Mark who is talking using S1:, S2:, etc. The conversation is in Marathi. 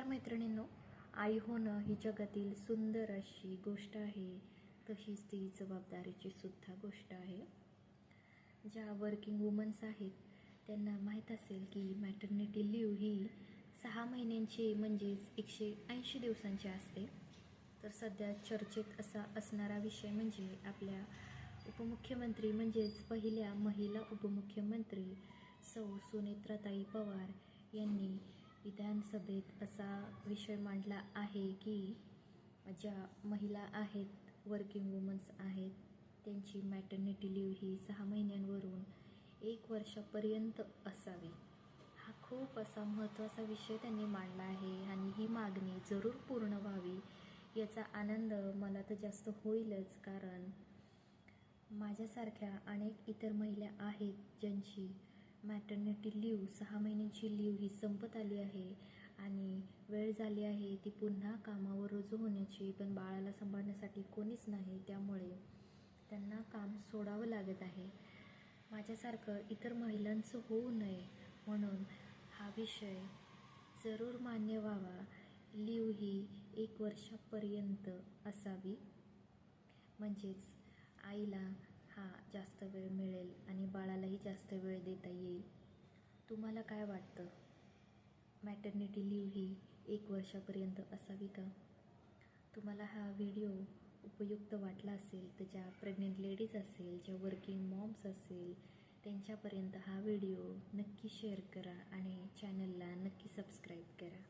S1: मैत्रिणींनो, आई होणं ही जगातील सुंदर अशी गोष्ट आहे, तशीच ती जबाबदारीची सुद्धा गोष्ट आहे. ज्या वर्किंग वुमन्स आहेत त्यांना माहीत असेल की मॅटर्निटी लीव ही 6 महिन्यांची म्हणजेच 180 दिवसांची असते. तर सध्या चर्चेत असा असणारा विषय म्हणजे आपल्या उपमुख्यमंत्री म्हणजेच पहिल्या महिला उपमुख्यमंत्री सौ सुनेत्राताई पवार यांनी विधानसभेत असा विषय मांडला आहे की ज्या महिला आहेत, वर्किंग वुमन्स आहेत, त्यांची मॅटर्निटी लीव ही 6 महिन्यांवरून 1 वर्षापर्यंत असावी. हा खूप असा महत्त्वाचा विषय त्यांनी मांडला आहे आणि ही मागणी जरूर पूर्ण व्हावी याचा आनंद मला तर जास्त होईलच, कारण माझ्यासारख्या अनेक इतर महिला आहेत ज्यांची मॅटर्निटी लीव 6 महिन्यांची लीव ही संपत आली आहे आणि वेळ झाली आहे ती पुन्हा कामावर रुजू होण्याची, पण बाळाला सांभाळण्यासाठी कोणीच नाही, त्यामुळे त्यांना काम सोडावं लागत आहे. माझ्यासारखं इतर महिलांचं होऊ नये म्हणून हा विषय जरूर मान्य व्हावा. लीव ही 1 वर्षापर्यंत असावी, म्हणजेच आईला हा जास्त वेळ मिळेल आणि बाळालाही जास्त वेळ देता येईल. तुम्हाला काय वाटतं? मॅटर्निटी लीव ही 1 वर्षापर्यंत असावी का? तुम्हाला हा व्हिडिओ उपयुक्त वाटला असेल तर ज्या प्रेग्नेंट लेडीज असेल, ज्या वर्किंग मॉम्स असेल, त्यांच्यापर्यंत हा व्हिडिओ नक्की शेअर करा आणि चॅनलला नक्की सबस्क्राईब करा.